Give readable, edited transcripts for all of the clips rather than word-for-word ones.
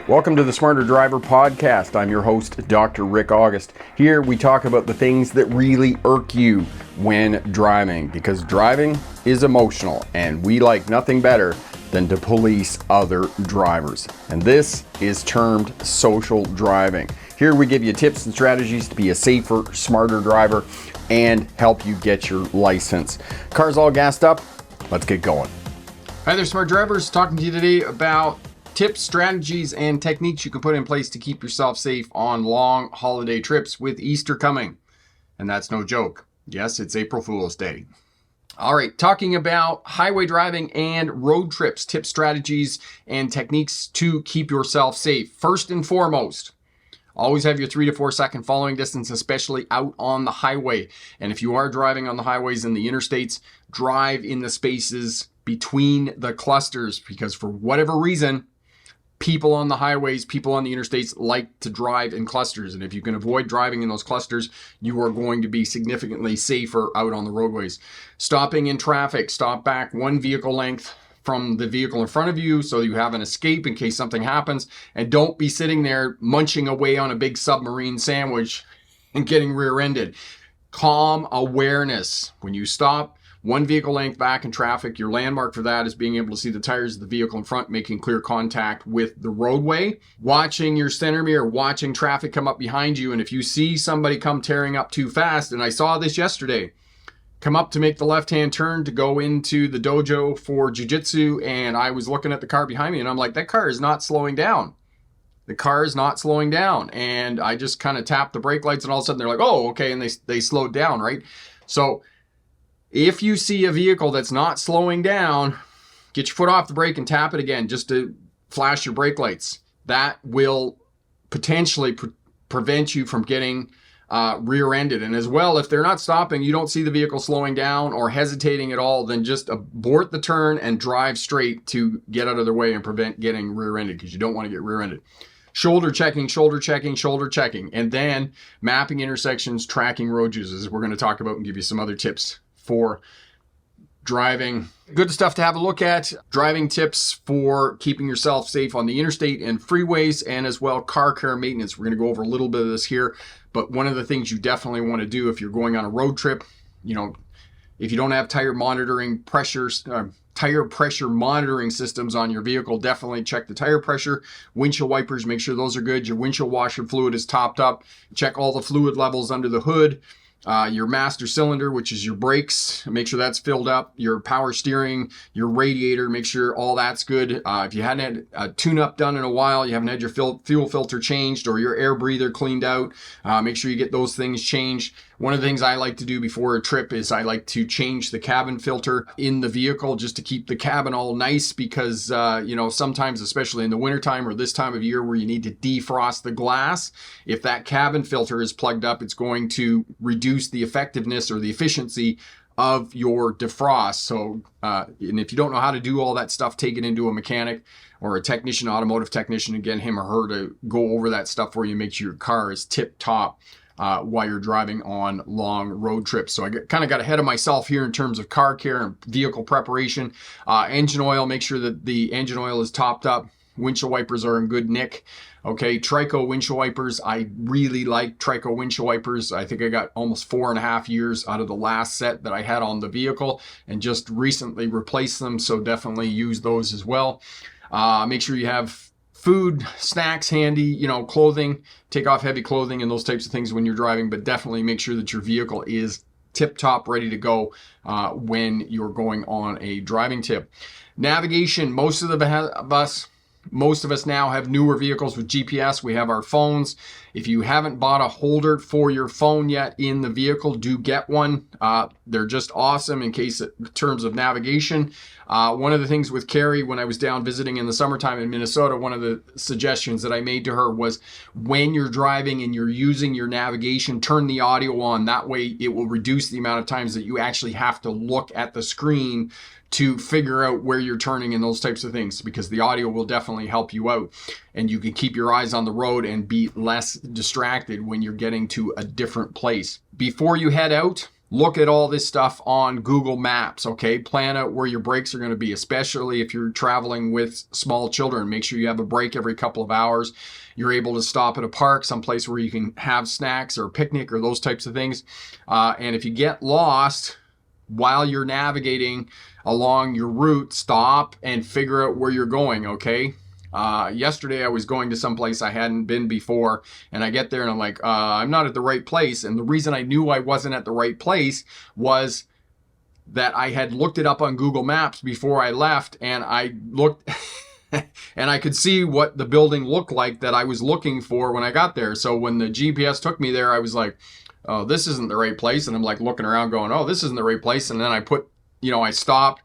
Welcome to the Smarter Driver Podcast. I'm your host, Dr. Rick August. Here we talk about the things that really irk you when driving, because driving is emotional and we like nothing better than to police other drivers. And this is termed social driving. Here we give you tips and strategies to be a safer, smarter driver and help you get your license. Car's all gassed up. Let's get going. Hi there, smart drivers. Talking to you today about tips, strategies, and techniques you can put in place to keep yourself safe on long holiday trips with Easter coming. And that's no joke. Yes, it's April Fool's Day. All right, talking about highway driving and road trips, tips, strategies, and techniques to keep yourself safe. First and foremost, always have your 3 to 4 second following distance, especially out on the highway. And if you are driving on the highways and the interstates, drive in the spaces between the clusters, because for whatever reason, people on the highways, people on the interstates like to drive in clusters. And if you can avoid driving in those clusters, you are going to be significantly safer out on the roadways. Stopping in traffic, stop back 1 vehicle length from the vehicle in front of you so you have an escape in case something happens. And don't be sitting there munching away on a big submarine sandwich and getting rear-ended. Calm awareness. When you stop 1 vehicle length back in traffic, your landmark for that is being able to see the tires of the vehicle in front, making clear contact with the roadway. Watching your center mirror, watching traffic come up behind you. And if you see somebody come tearing up too fast, and I saw this yesterday, come up to make the left-hand turn to go into the dojo for jiu-jitsu, and I was looking at the car behind me, and I'm like, that car is not slowing down. The car is not slowing down. And I just kind of tapped the brake lights, and all of a sudden they're like, oh, okay, and they slowed down, right? So if you see a vehicle that's not slowing down, get your foot off the brake and tap it again just to flash your brake lights. That will potentially prevent you from getting rear-ended. And as well, if they're not stopping, you don't see the vehicle slowing down or hesitating at all, then just abort the turn and drive straight to get out of their way and prevent getting rear-ended, because you don't want to get rear-ended. Shoulder checking, shoulder checking, shoulder checking, and then mapping intersections, tracking road users. We're going to talk about and give you some other tips for driving. Good stuff to have a look at. Driving tips for keeping yourself safe on the interstate and freeways, and as well car care maintenance. We're going to go over a little bit of this here, but one of the things you definitely want to do if you're going on a road trip, if you don't have tire pressure monitoring systems on your vehicle, definitely check the tire pressure. Windshield wipers, make sure those are good. Your windshield washer fluid is topped up. Check all the fluid levels under the hood. Your master cylinder, which is your brakes, make sure that's filled up. Your power steering, your radiator, make sure all that's good. If you hadn't had a tune-up done in a while, you haven't had your fuel filter changed or your air breather cleaned out, make sure you get those things changed. One of the things I like to do before a trip is I like to change the cabin filter in the vehicle just to keep the cabin all nice, because, sometimes, especially in the wintertime or this time of year where you need to defrost the glass, if that cabin filter is plugged up, it's going to reduce the effectiveness or the efficiency of your defrost. So, and if you don't know how to do all that stuff, take it into a mechanic or a technician, automotive technician, and get him or her to go over that stuff for you, make sure your car is tip top while you're driving on long road trips. So I kind of got ahead of myself here in terms of car care and vehicle preparation. Engine oil, make sure that the engine oil is topped up. Windshield wipers are in good nick. Okay, Trico windshield wipers. I really like Trico windshield wipers. I think I got almost 4.5 years out of the last set that I had on the vehicle and just recently replaced them. So definitely use those as well. Make sure you have food, snacks handy, clothing, take off heavy clothing and those types of things when you're driving, but definitely make sure that your vehicle is tip-top ready to go when you're going on a driving tip. Navigation, most of us now have newer vehicles with GPS. We have our phones. If you haven't bought a holder for your phone yet in the vehicle, do get one. They're just awesome in terms of navigation. One of the things with Carrie, when I was down visiting in the summertime in Minnesota, one of the suggestions that I made to her was when you're driving and you're using your navigation, turn the audio on. That way it will reduce the amount of times that you actually have to look at the screen to figure out where you're turning and those types of things, because the audio will definitely help you out and you can keep your eyes on the road and be less distracted when you're getting to a different place. Before you head out, Look at all this stuff on Google Maps, okay? Plan out where your breaks are going to be, especially if you're traveling with small children. Make sure you have a break every couple of hours. You're able to stop at a park, someplace where you can have snacks or a picnic or those types of things. And if you get lost while you're navigating along your route, stop and figure out where you're going, okay? Yesterday I was going to someplace I hadn't been before, and I get there and I'm like, I'm not at the right place. And the reason I knew I wasn't at the right place was that I had looked it up on Google Maps before I left, and I looked and I could see what the building looked like that I was looking for when I got there. So when the GPS took me there, I was like, oh, this isn't the right place. And I'm like looking around going, oh, this isn't the right place. And then I stopped.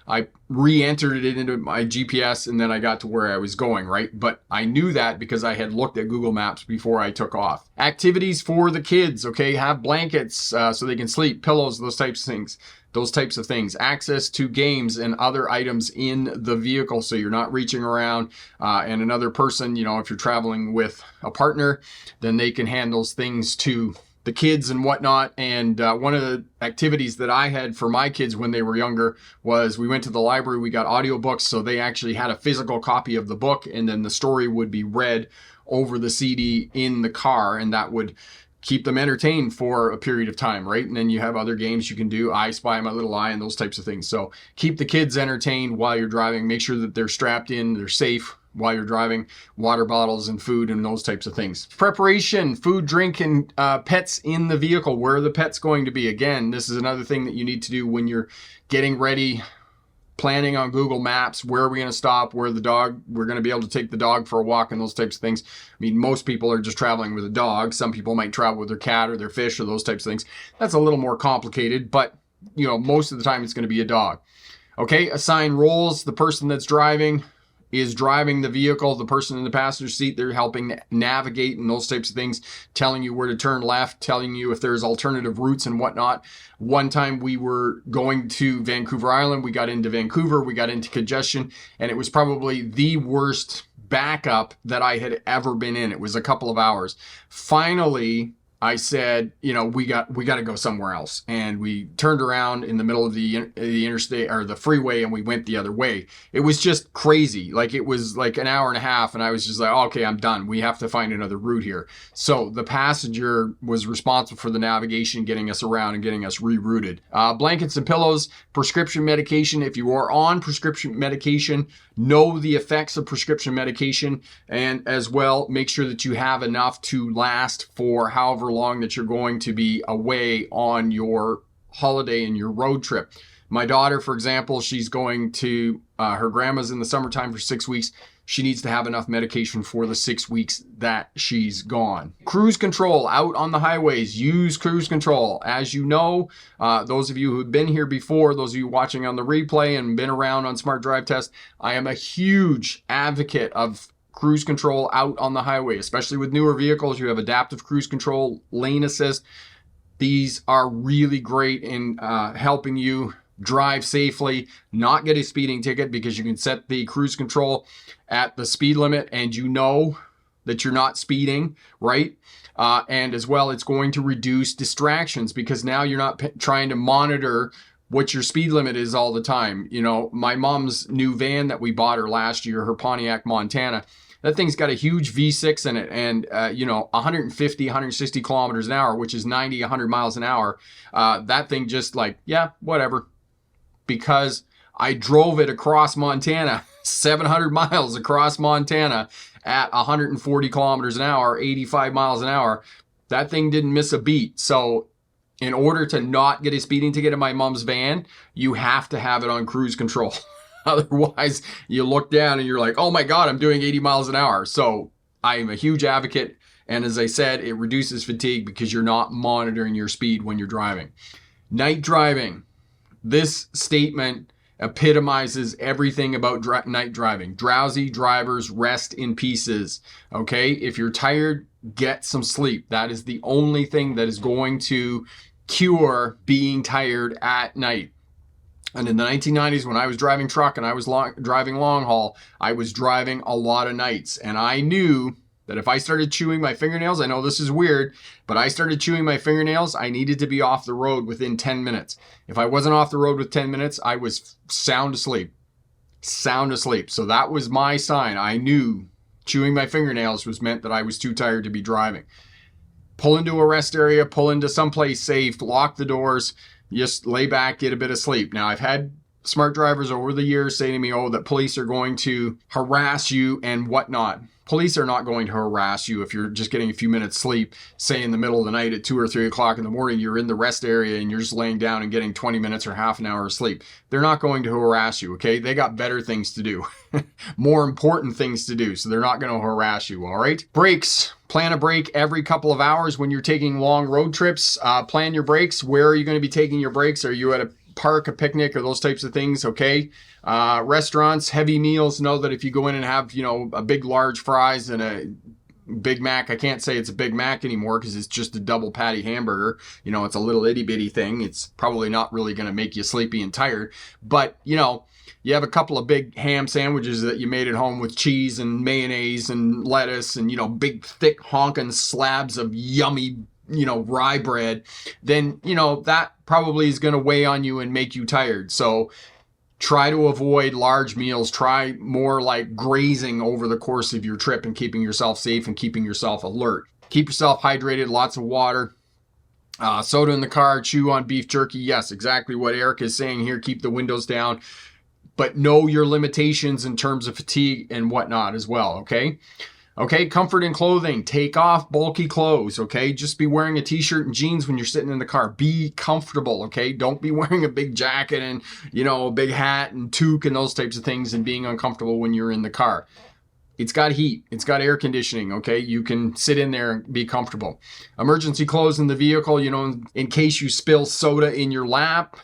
I re-entered it into my GPS, and then I got to where I was going, right? But I knew that because I had looked at Google Maps before I took off. Activities for the kids, okay? Have blankets so they can sleep, pillows, those types of things. Access to games and other items in the vehicle so you're not reaching around. And another person, if you're traveling with a partner, then they can hand those things to the kids and whatnot. And one of the activities that I had for my kids when they were younger was we went to the library, we got audiobooks, so they actually had a physical copy of the book, and then the story would be read over the CD in the car, and that would keep them entertained for a period of time, right? And then you have other games you can do, I Spy My Little Eye and those types of things. So keep the kids entertained while you're driving. Make sure that they're strapped in, they're safe while you're driving, water bottles and food and those types of things. Preparation, food, drink, and pets in the vehicle. Where are the pets going to be? Again, this is another thing that you need to do when you're getting ready, planning on Google Maps. Where are we going to stop? We're going to be able to take the dog for a walk and those types of things. I mean, most people are just traveling with a dog. Some people might travel with their cat or their fish or those types of things. That's a little more complicated, but most of the time it's going to be a dog. Okay, assign roles. The person that's driving is driving the vehicle. The person in the passenger seat, they're helping navigate and those types of things, telling you where to turn left, telling you if there's alternative routes and whatnot. One time we were going to Vancouver Island. We got into Vancouver, we got into congestion, and it was probably the worst backup that I had ever been in. It was a couple of hours. Finally, I said, we got to go somewhere else. And we turned around in the middle of the interstate or the freeway, and we went the other way. It was just crazy. Like, it was like an hour and a half, and I was just like, oh, okay, I'm done. We have to find another route here. So the passenger was responsible for the navigation, getting us around and getting us rerouted. Blankets and pillows, prescription medication. If you are on prescription medication, know the effects of prescription medication, and as well, make sure that you have enough to last for however long that you're going to be away on your holiday and your road trip. My daughter, for example, she's going to her grandma's in the summertime for 6 weeks. She needs to have enough medication for the 6 weeks that she's gone. Cruise control out on the highways. Use cruise control. As you know, those of you who've been here before, those of you watching on the replay and been around on Smart Drive Test, I am a huge advocate of cruise control out on the highway, especially with newer vehicles. You have adaptive cruise control, lane assist. These are really great in helping you drive safely, not get a speeding ticket, because you can set the cruise control at the speed limit and you know that you're not speeding, right? And as well, it's going to reduce distractions because now you're not trying to monitor what your speed limit is all the time. My mom's new van that we bought her last year, her Pontiac Montana, that thing's got a huge V6 in it, and 150, 160 kilometers an hour, which is 90, 100 miles an hour. That thing just whatever. Because I drove it across Montana, 700 miles across Montana at 140 kilometers an hour, 85 miles an hour. That thing didn't miss a beat. So in order to not get a speeding ticket in my mom's van, you have to have it on cruise control. Otherwise, you look down and you're like, oh my God, I'm doing 80 miles an hour. So I am a huge advocate. And as I said, it reduces fatigue because you're not monitoring your speed when you're driving. Night driving. This statement epitomizes everything about night driving. Drowsy drivers rest in pieces. Okay? If you're tired, get some sleep. That is the only thing that is going to cure being tired at night. And in the 1990s, when I was driving truck and I was driving long haul, I was driving a lot of nights. And I knew that if I started chewing my fingernails, I know this is weird, but I started chewing my fingernails, I needed to be off the road within 10 minutes. If I wasn't off the road with 10 minutes, I was sound asleep. Sound asleep. So that was my sign. I knew chewing my fingernails was meant that I was too tired to be driving. Pull into a rest area, pull into someplace safe, lock the doors, just lay back, get a bit of sleep. Now, I've had smart drivers over the years say to me, oh, that police are going to harass you and whatnot. Police are not going to harass you if you're just getting a few minutes sleep, say in the middle of the night at 2 or 3 o'clock in the morning, you're in the rest area and you're just laying down and getting 20 minutes or half an hour of sleep. They're not going to harass you, okay? They got better things to do, more important things to do, so they're not going to harass you, all right? Brakes. Plan a break every couple of hours when you're taking long road trips. Plan your breaks. Where are you going to be taking your breaks? Are you at a park, a picnic, or those types of things? Okay. Restaurants, heavy meals. Know that if you go in and have, a big large fries and a Big Mac, I can't say it's a Big Mac anymore because it's just a double patty hamburger. It's a little itty bitty thing. It's probably not really going to make you sleepy and tired, but you have a couple of big ham sandwiches that you made at home with cheese and mayonnaise and lettuce and, big thick honking slabs of yummy, rye bread, then, that probably is going to weigh on you and make you tired. So try to avoid large meals. Try more like grazing over the course of your trip and keeping yourself safe and keeping yourself alert. Keep yourself hydrated, lots of water. Soda in the car, chew on beef jerky. Yes, exactly what Eric is saying here. Keep the windows down, but know your limitations in terms of fatigue and whatnot as well, okay? Okay, comfort in clothing. Take off bulky clothes, okay? Just be wearing a t-shirt and jeans when you're sitting in the car. Be comfortable, okay? Don't be wearing a big jacket and, a big hat and toque and those types of things and being uncomfortable when you're in the car. It's got heat. It's got air conditioning, okay? You can sit in there and be comfortable. Emergency clothes in the vehicle, in case you spill soda in your lap.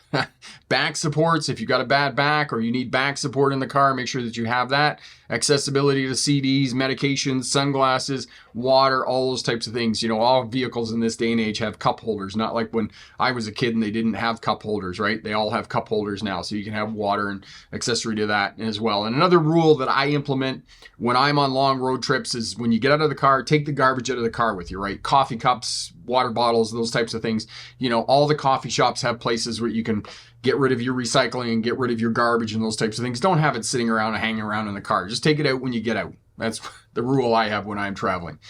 Back supports, if you got a bad back or you need back support in the car, make sure that you have that. Accessibility to CDs, medications, sunglasses, water, all those types of things. All vehicles in this day and age have cup holders, not like when I was a kid and they didn't have cup holders, right? They all have cup holders now, so you can have water and accessory to that as well. And another rule that I implement when I'm on long road trips is when you get out of the car, take the garbage out of the car with you, right? Coffee cups, water bottles, those types of things. All the coffee shops have places where you can get rid of your recycling and get rid of your garbage and those types of things. Don't have it sitting around and hanging around in the car. Just take it out when you get out. That's the rule I have when I'm traveling.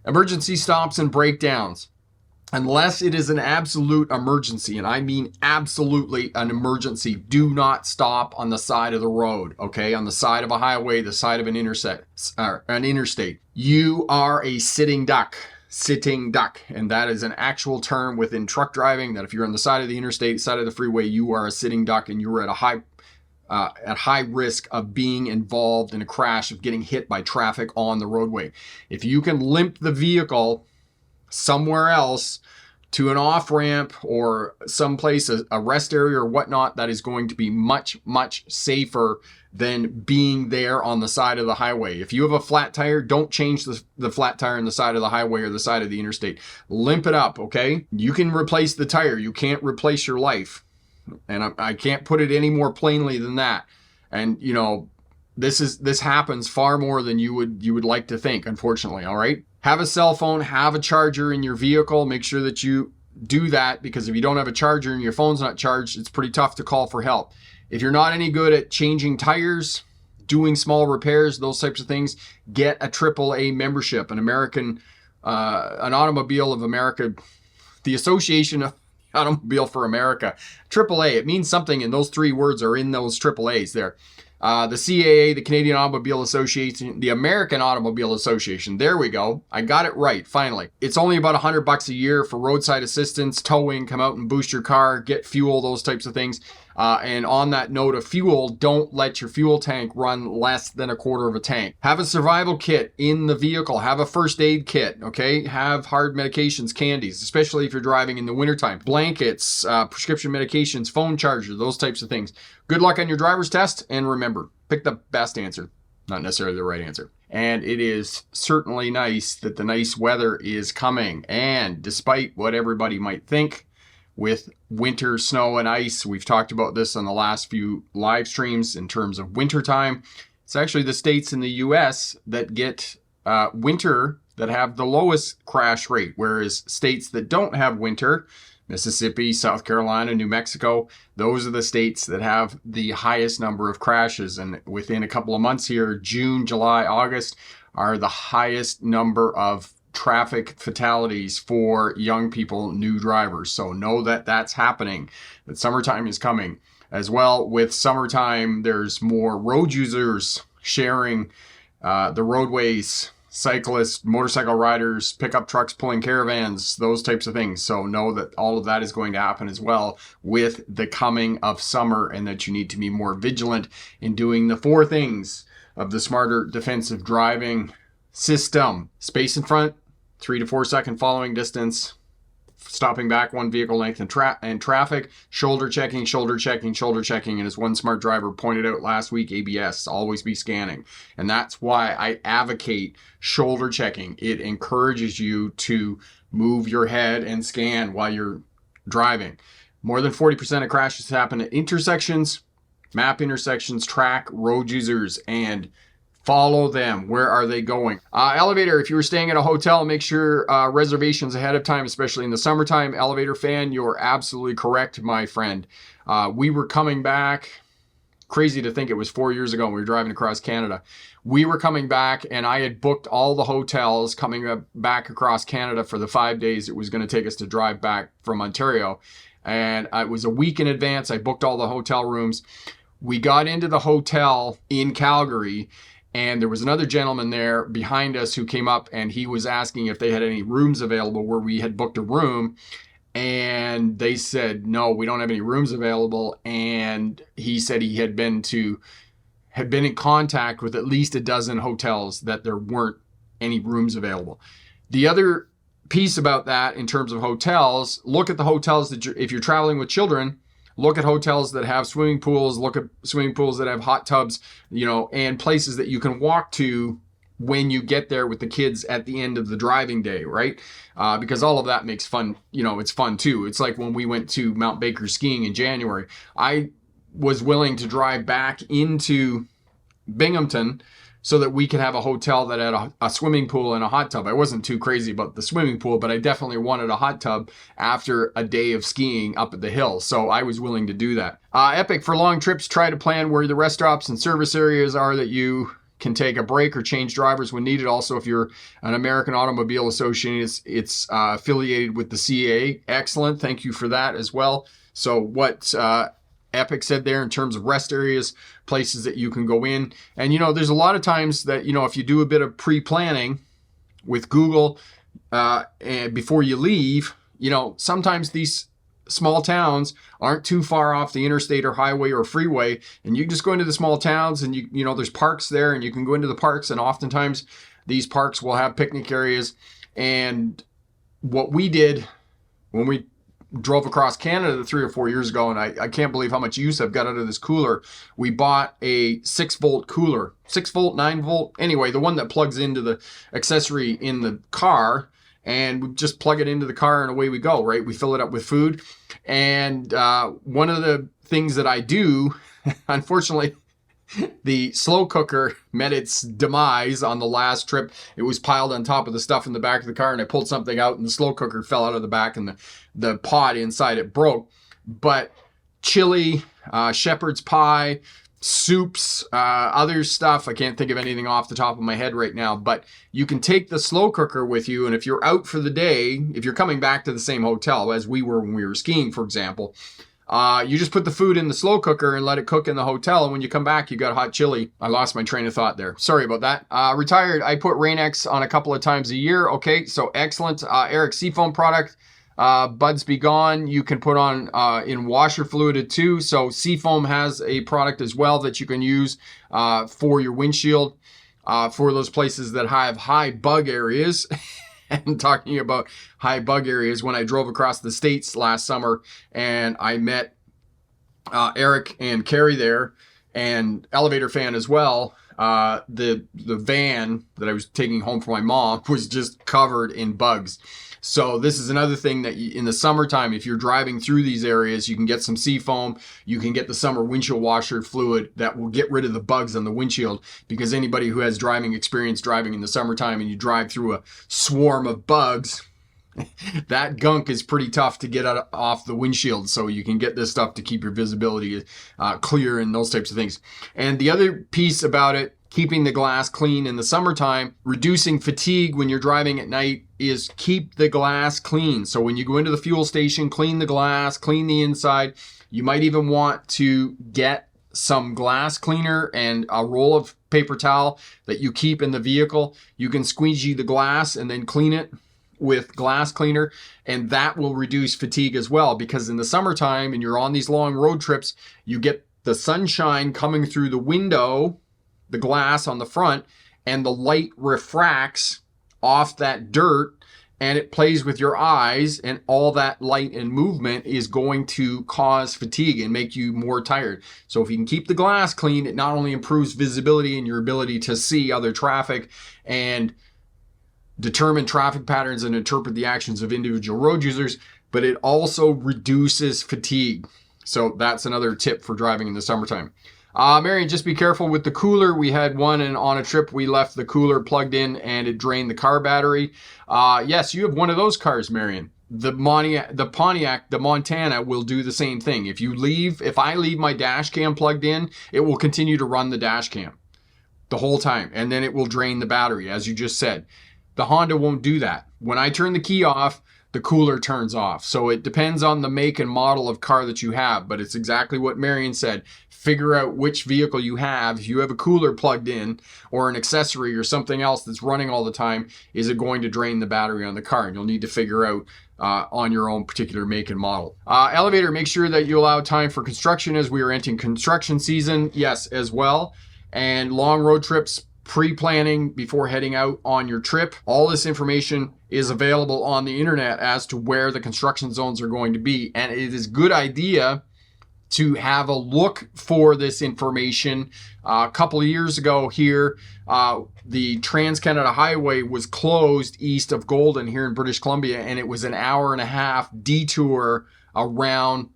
Emergency stops and breakdowns. Unless it is an absolute emergency, and I mean absolutely an emergency, do not stop on the side of the road, okay? On the side of a highway, the side of an interstate. You are a sitting duck. And that is an actual term within truck driving, that if you're on the side of the interstate, side of the freeway, you are a sitting duck and you're at high risk of being involved in a crash, of getting hit by traffic on the roadway. If you can limp the vehicle somewhere else to an off-ramp or someplace, a rest area or whatnot, that is going to be much, much safer than being there on the side of the highway. If you have a flat tire, don't change the flat tire on the side of the highway or the side of the interstate. Limp it up, okay? You can replace the tire. You can't replace your life. And I can't put it any more plainly than that. And, this happens far more than you would like to think, unfortunately, all right? Have a cell phone, have a charger in your vehicle. Make sure that you do that, because if you don't have a charger and your phone's not charged, it's pretty tough to call for help. If you're not any good at changing tires, doing small repairs, those types of things, get a AAA membership, an Automobile of America, the Association of Automobile for America. AAA, it means something, and those three words are in those AAAs there. The CAA, the Canadian Automobile Association, the American Automobile Association. There we go. I got it right, finally. It's only about $100 a year for roadside assistance, towing, come out and boost your car, get fuel, those types of things. And on that note of fuel, don't let your fuel tank run less than a quarter of a tank. Have a survival kit in the vehicle. Have a first aid kit, okay? Have hard medications, candies, especially if you're driving in the wintertime. Blankets, prescription medications, phone charger, those types of things. Good luck on your driver's test, and remember, pick the best answer, not necessarily the right answer. And it is certainly nice that the nice weather is coming. And despite what everybody might think, with winter snow and ice, we've talked about this on the last few live streams in terms of wintertime. It's actually the states in the US that get winter that have the lowest crash rate, whereas states that don't have winter, Mississippi, South Carolina, New Mexico, those are the states that have the highest number of crashes. And within a couple of months here, June, July, August, are the highest number of traffic fatalities for young people, new drivers. So know that that's happening, that summertime is coming. As well, with summertime, there's more road users sharing the roadways, cyclists, motorcycle riders, pickup trucks pulling caravans, those types of things. So know that all of that is going to happen as well with the coming of summer, and that you need to be more vigilant in doing the 4 things of the smarter defensive driving system. Space in front, 3 to 4 second following distance, stopping back 1 vehicle length in traffic, shoulder checking, and as one smart driver pointed out last week, ABS, always be scanning. And that's why I advocate shoulder checking. It encourages you to move your head and scan while you're driving. More than 40% of crashes happen at intersections. Map intersections, track road users, and follow them. Where are they going? Elevator, if you were staying at a hotel, make sure reservations ahead of time, especially in the summertime. Elevator fan, you're absolutely correct, my friend. We were coming back, crazy to think it was 4 years ago when we were driving across Canada. We were coming back and I had booked all the hotels coming back across Canada for the 5 days it was going to take us to drive back from Ontario. And it was a week in advance. I booked all the hotel rooms. We got into the hotel in Calgary, and there was another gentleman there behind us who came up, and he was asking if they had any rooms available where we had booked a room. And they said, no, we don't have any rooms available. And he said he had been in contact with at least a dozen hotels that there weren't any rooms available. The other piece about that in terms of hotels, look at the hotels that if you're traveling with children, look at hotels that have swimming pools, look at swimming pools that have hot tubs, and places that you can walk to when you get there with the kids at the end of the driving day, right? Because all of that makes fun, it's fun too. It's like when we went to Mount Baker skiing in January. I was willing to drive back into Binghamton so that we could have a hotel that had a swimming pool and a hot tub. I wasn't too crazy about the swimming pool, but I definitely wanted a hot tub after a day of skiing up at the hill. So I was willing to do that. Epic, for long trips, try to plan where the rest stops and service areas are that you can take a break or change drivers when needed. Also, if you're an American Automobile Association, it's affiliated with the CAA. Excellent. Thank you for that as well. So what Epic said there in terms of rest areas, places that you can go in. And, there's a lot of times that, if you do a bit of pre-planning with Google and before you leave, sometimes these small towns aren't too far off the interstate or highway or freeway. And you can just go into the small towns and, there's parks there and you can go into the parks. And oftentimes these parks will have picnic areas. And what we did when we drove across Canada 3 or 4 years ago, and I can't believe how much use I've got out of this cooler. We bought a 6-volt cooler, 6-volt, 9-volt, anyway, the one that plugs into the accessory in the car, and we just plug it into the car and away we go, right? We fill it up with food. And one of the things that I do, unfortunately, the slow cooker met its demise on the last trip. It was piled on top of the stuff in the back of the car, and I pulled something out and the slow cooker fell out of the back and the pot inside it broke. But chili, shepherd's pie, soups, other stuff, I can't think of anything off the top of my head right now, but you can take the slow cooker with you. And if you're out for the day, if you're coming back to the same hotel as we were when we were skiing, for example, you just put the food in the slow cooker and let it cook in the hotel. And when you come back, you got hot chili. I lost my train of thought there. Sorry about that. Retired, I put Rain-X on a couple of times a year. Okay, so excellent. Eric Seafoam product, Buds Be Gone. You can put on in washer fluid too. So Seafoam has a product as well that you can use for your windshield for those places that have high bug areas. And talking about high bug areas, when I drove across the States last summer and I met Eric and Carrie there, and Elevator fan as well, the van that I was taking home for my mom was just covered in bugs. So this is another thing that in the summertime, if you're driving through these areas, you can get some seafoam, you can get the summer windshield washer fluid that will get rid of the bugs on the windshield, because anybody who has driving experience driving in the summertime and you drive through a swarm of bugs, that gunk is pretty tough to get off the windshield. So you can get this stuff to keep your visibility clear and those types of things. And the other piece about it, keeping the glass clean in the summertime, reducing fatigue when you're driving at night, is keep the glass clean. So when you go into the fuel station, clean the glass, clean the inside. You might even want to get some glass cleaner and a roll of paper towel that you keep in the vehicle. You can squeegee the glass and then clean it with glass cleaner, and that will reduce fatigue as well, because in the summertime and you're on these long road trips, you get the sunshine coming through the window, the glass on the front, and the light refracts off that dirt and it plays with your eyes, and all that light and movement is going to cause fatigue and make you more tired. So if you can keep the glass clean, it not only improves visibility and your ability to see other traffic and determine traffic patterns and interpret the actions of individual road users, but it also reduces fatigue. So that's another tip for driving in the summertime. Marion, just be careful with the cooler. We had one, and on a trip we left the cooler plugged in and it drained the car battery. Yes, you have one of those cars, Marion. The Pontiac, the Montana will do the same thing. If I leave my dash cam plugged in, it will continue to run the dash cam the whole time, and then it will drain the battery, as you just said. The Honda won't do that. When I turn the key off, the cooler turns off. So it depends on the make and model of car that you have, but it's exactly what Marion said. Figure out which vehicle you have. If you have a cooler plugged in or an accessory or something else that's running all the time, is it going to drain the battery on the car? And you'll need to figure out on your own particular make and model. Elevator, make sure that you allow time for construction as we are entering construction season. Yes, as well. And long road trips, pre-planning before heading out on your trip. All this information is available on the internet as to where the construction zones are going to be. And it is a good idea to have a look for this information. A couple of years ago here, the Trans-Canada Highway was closed east of Golden here in British Columbia, and it was an hour-and-a-half detour around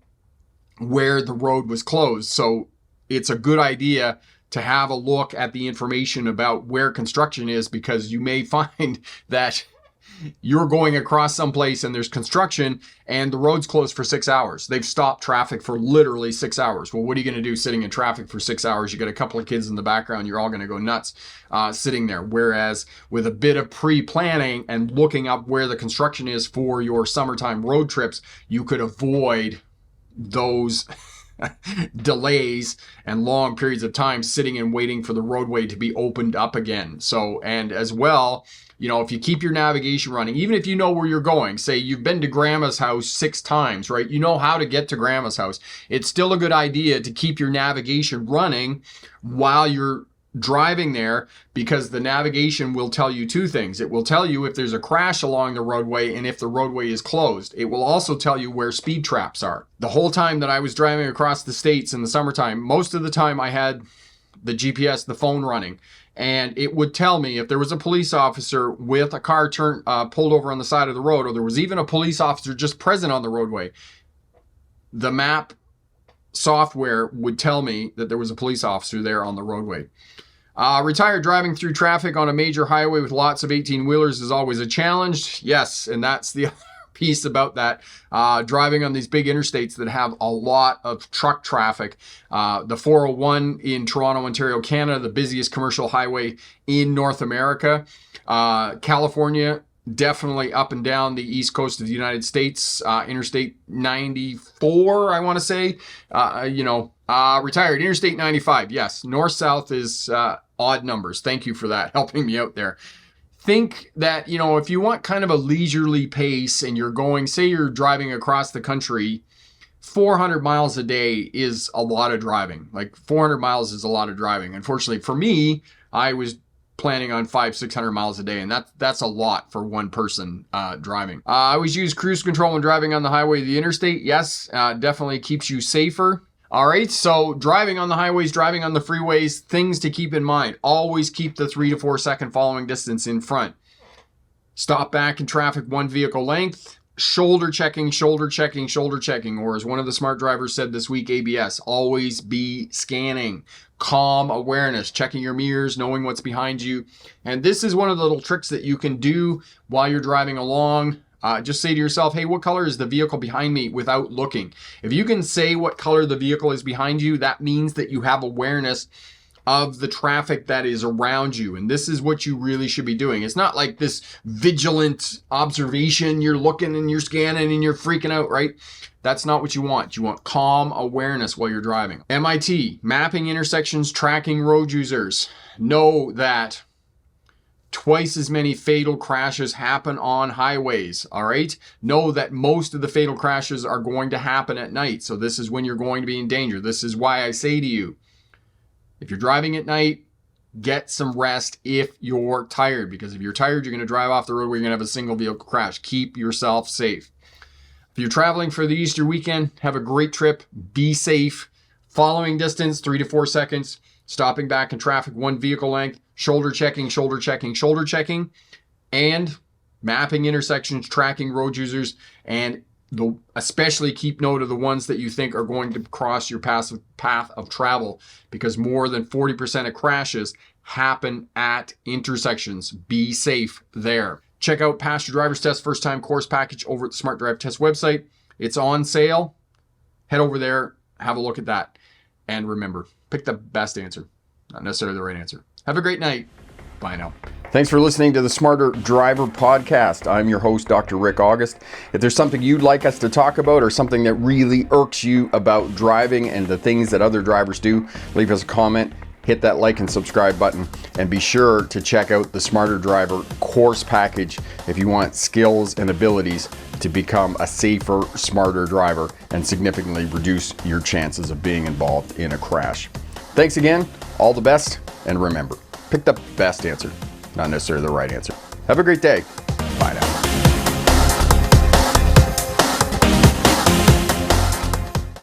where the road was closed. So it's a good idea to have a look at the information about where construction is, because you may find that you're going across someplace and there's construction and the road's closed for 6 hours. They've stopped traffic for literally 6 hours. Well, what are you going to do sitting in traffic for 6 hours? You got a couple of kids in the background, you're all going to go nuts sitting there. Whereas with a bit of pre-planning and looking up where the construction is for your summertime road trips, you could avoid those delays and long periods of time sitting and waiting for the roadway to be opened up again. So, and as well, you know, if you keep your navigation running, even if you know where you're going, say you've been to grandma's house 6 times, right? You know how to get to grandma's house. It's still a good idea to keep your navigation running while you're driving there, because the navigation will tell you 2 things. It will tell you if there's a crash along the roadway and if the roadway is closed. It will also tell you where speed traps are. The whole time that I was driving across the states in the summertime, most of the time I had the GPS, the phone running, and it would tell me if there was a police officer with a car pulled over on the side of the road, or there was even a police officer just present on the roadway. The map software would tell me that there was a police officer there on the roadway. Retired, driving through traffic on a major highway with lots of 18-wheelers is always a challenge. Yes, and that's the other piece about that. Driving on these big interstates that have a lot of truck traffic. The 401 in Toronto, Ontario, Canada, the busiest commercial highway in North America. California, definitely up and down the east coast of the United States. Interstate 94, I want to say. Retired, Interstate 95. Yes, north-south is odd numbers. Thank you for that, helping me out there. Think that, you know, if you want kind of a leisurely pace and you're going, say you're driving across the country, 400 miles a day is a lot of driving. Like 400 miles is a lot of driving. Unfortunately for me, I was planning on 500-600 miles a day, and that's a lot for one person driving. I always use cruise control when driving on the highway, the interstate. Yes, definitely keeps you safer. All right, so driving on the highways, driving on the freeways, things to keep in mind. Always keep the 3 to 4 second following distance in front. Stop back in traffic 1 vehicle length. Shoulder checking, shoulder checking, shoulder checking. Or as one of the smart drivers said this week, ABS, always be scanning. Calm awareness, checking your mirrors, knowing what's behind you. And this is one of the little tricks that you can do while you're driving along. Just say to yourself, hey, what color is the vehicle behind me without looking? If you can say what color the vehicle is behind you, that means that you have awareness of the traffic that is around you. And this is what you really should be doing. It's not like this vigilant observation. You're looking and you're scanning and you're freaking out, right? That's not what you want. You want calm awareness while you're driving. MIT, mapping intersections, tracking road users. Know that twice as many fatal crashes happen on highways, all right? Know that most of the fatal crashes are going to happen at night. So this is when you're going to be in danger. This is why I say to you, if you're driving at night, get some rest if you're tired, because if you're tired, you're going to drive off the road where you're going to have a single vehicle crash. Keep yourself safe. If you're traveling for the Easter weekend, have a great trip. Be safe. Following distance, 3 to 4 seconds. Stopping back in traffic 1 vehicle length. Shoulder checking, shoulder checking, shoulder checking. And mapping intersections, tracking road users, and especially keep note of the ones that you think are going to cross your path of travel, because more than 40% of crashes happen at intersections. Be safe there. Check out Pass Your Driver's Test First Time Course Package over at the Smart Drive Test website. It's on sale. Head over there, have a look at that. And remember, pick the best answer, not necessarily the right answer. Have a great night. Bye now. Thanks for listening to the Smarter Driver Podcast. I'm your host, Dr. Rick August. If there's something you'd like us to talk about or something that really irks you about driving and the things that other drivers do, leave us a comment, hit that like and subscribe button, and be sure to check out the Smarter Driver Course Package if you want skills and abilities to become a safer, smarter driver and significantly reduce your chances of being involved in a crash. Thanks again, all the best, and remember, pick the best answer, not necessarily the right answer. Have a great day.